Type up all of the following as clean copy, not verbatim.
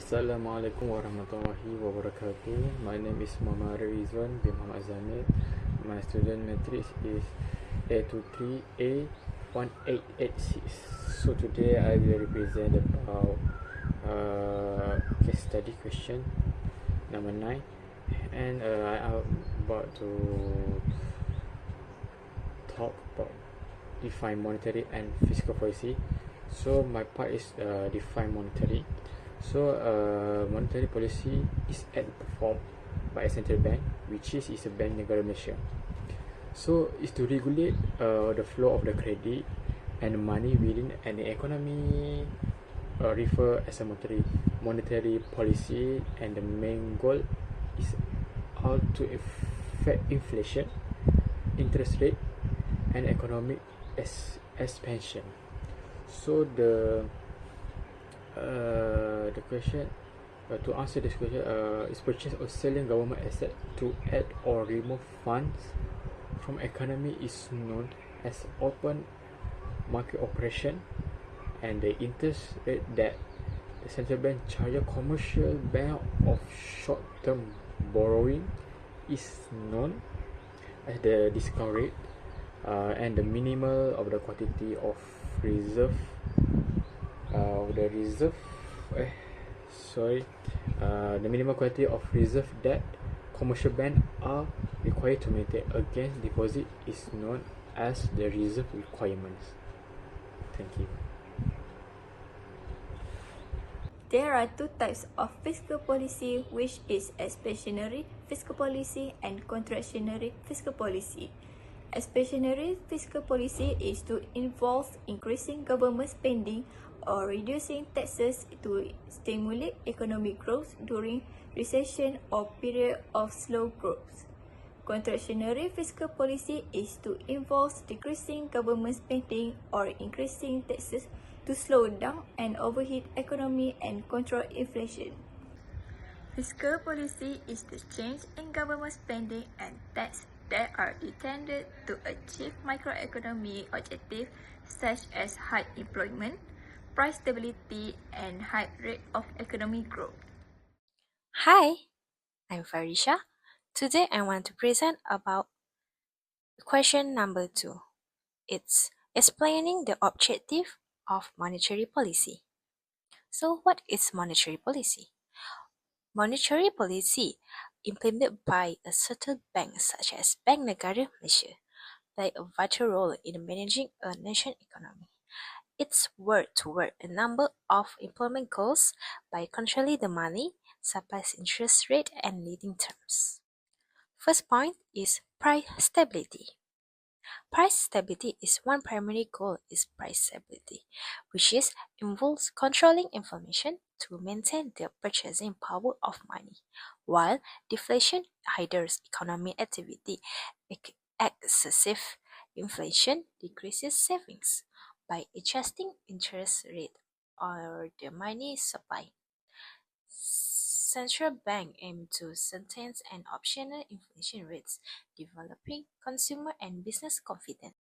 Assalamualaikum warahmatullahi wabarakatuh. My name is Muhammad Rizwan bin Muhammad Zamir. My student matrix is A23A1886. So today I will represent about case study question number 9, and I am about to talk about define monetary and fiscal policy. So my part is define monetary. So monetary policy is performed by a central bank, which is a bank negara Malaysia. So is to regulate the flow of the credit and money within any economy, refer as a monetary policy, and the main goal is how to affect inflation, interest rate, and economic expansion. So the question to answer this question is purchase or selling government asset to add or remove funds from economy is known as open market operation, and the interest rate that the central bank charge a commercial bank of short-term borrowing is known as the discount rate, and the minimal of the quantity of reserve the minimum quantity of reserve that commercial banks are required to maintain against deposit is known as the reserve requirements. Thank you. There are two types of fiscal policy, which is expansionary fiscal policy and contractionary fiscal policy. Expansionary fiscal policy is to involve increasing government spending or reducing taxes to stimulate economic growth during recession or period of slow growth. Contractionary fiscal policy is to involve decreasing government spending or increasing taxes to slow down an overheat economy and control inflation. Fiscal policy is the change in government spending and tax that are intended to achieve macroeconomic objectives such as high employment, price stability, and high rate of economic growth. Hi, I'm Farisha. Today I want to present about question number 2. It's explaining the objective of monetary policy. So what is monetary policy? Monetary policy implemented by a certain bank such as Bank Negara Malaysia play a vital role in managing a nation's economy. It's work toward a number of employment goals by controlling the money, supply, interest rate, and lending terms. First point is price stability. Price stability is one primary goal is price stability, which involves controlling inflation to maintain the purchasing power of money, while deflation hinders economic activity. Excessive inflation decreases savings by adjusting interest rate or the money supply. Central bank aim to sustain an optional inflation rates, developing consumer and business confidence.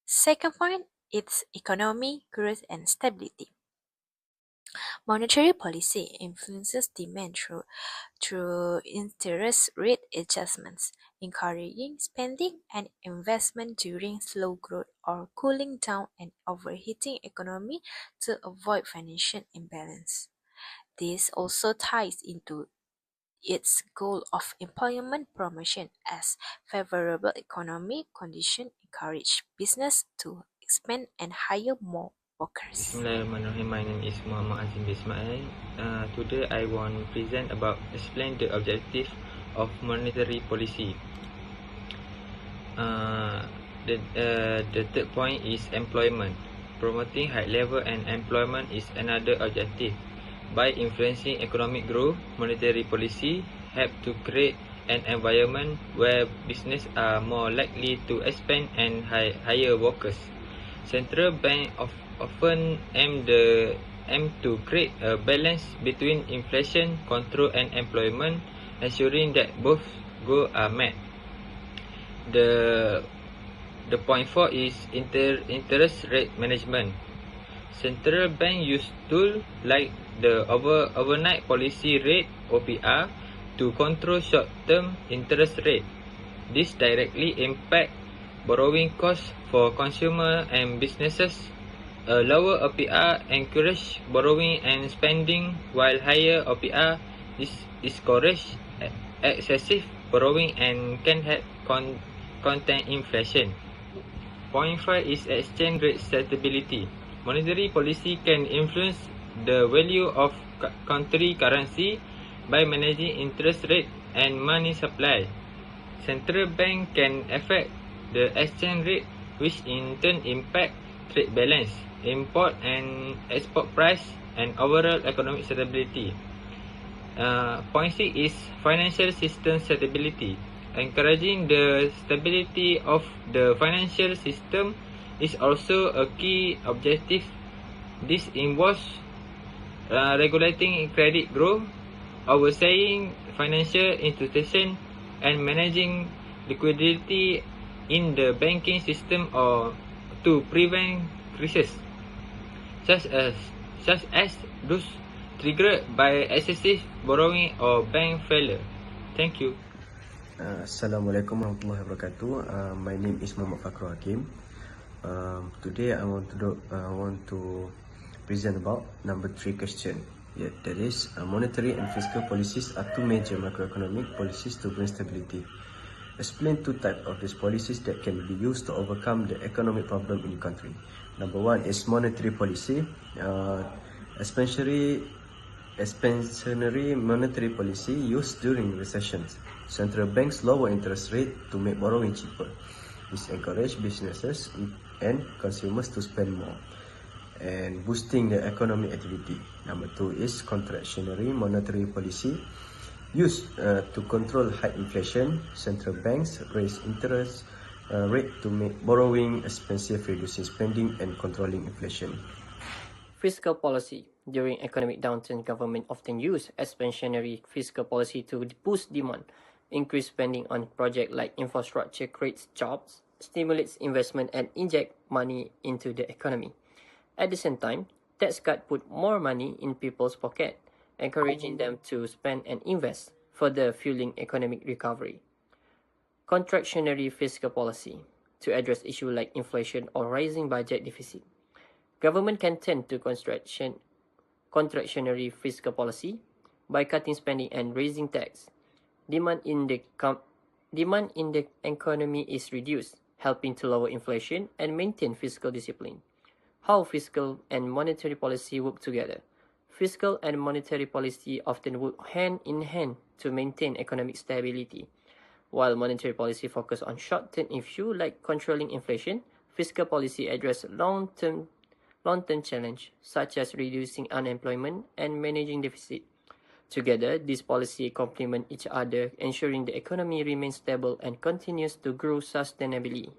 Second point, it's economy, growth, and stability. Monetary policy influences demand through interest rate adjustments, encouraging spending and investment during slow growth or cooling down an overheating economy to avoid financial imbalance. This also ties into its goal of employment promotion, as favorable economic conditions encourage business to expand and hire more workers. Bismillahirrahmanirrahim. My name is Muhammad Azim Ismail. Today I want to present about explain the objective of monetary policy. The third point is employment. Promoting high level and employment is another objective. By influencing economic growth, monetary policy help to create an environment where business are more likely to expand and hire workers. Central bank often aim to create a balance between inflation control and employment, ensuring that both goals are met. The point 4 is interest rate management. Central bank use tools like the overnight policy rate (OPR) to control short-term interest rate. This directly impact borrowing costs for consumer and businesses. A lower OPR encourage borrowing and spending, while higher OPR discourage excessive borrowing and can help contain inflation. Point 5 is exchange rate stability. Monetary policy can influence the value of country currency by managing interest rate and money supply. Central bank can affect the exchange rate, which in turn impact trade balance, import and export price, and overall economic stability. Point 6 is financial system stability. Encouraging the stability of the financial system is also a key objective. This involves regulating credit growth, overseeing financial institutions, and managing liquidity in the banking system or to prevent crises, such as those triggered by excessive borrowing or bank failure. Thank you. Assalamualaikum warahmatullahi wabarakatuh. My name is Muhammad Fakru Hakim. Today I want to present about number 3 question. That is, monetary and fiscal policies are two major macroeconomic policies to bring stability. Explain two types of these policies that can be used to overcome the economic problem in the country. Number 1 is monetary policy, expansionary monetary policy used during recessions. Central banks lower interest rate to make borrowing cheaper. This encourages businesses and consumers to spend more and boosting the economic activity. Number 2 is contractionary monetary policy used to control high inflation. Central banks raise interest rate to make borrowing expensive, reducing spending and controlling inflation. Fiscal policy. During economic downturn, government often use expansionary fiscal policy to boost demand. Increase spending on projects like infrastructure creates jobs, stimulates investment, and inject money into the economy. At the same time, tax cut put more money in people's pocket, encouraging them to spend and invest, further fueling economic recovery. Contractionary fiscal policy. To address issues like inflation or rising budget deficit, government can turn to contractionary fiscal policy by cutting spending and raising tax. Demand in the economy is reduced, helping to lower inflation and maintain fiscal discipline. How fiscal and monetary policy work together. Fiscal and monetary policy often work hand in hand to maintain economic stability. While monetary policy focuses on short-term issues like controlling inflation, fiscal policy addresses long-term challenge such as reducing unemployment and managing deficit. Together, these policies complement each other, ensuring the economy remains stable and continues to grow sustainably.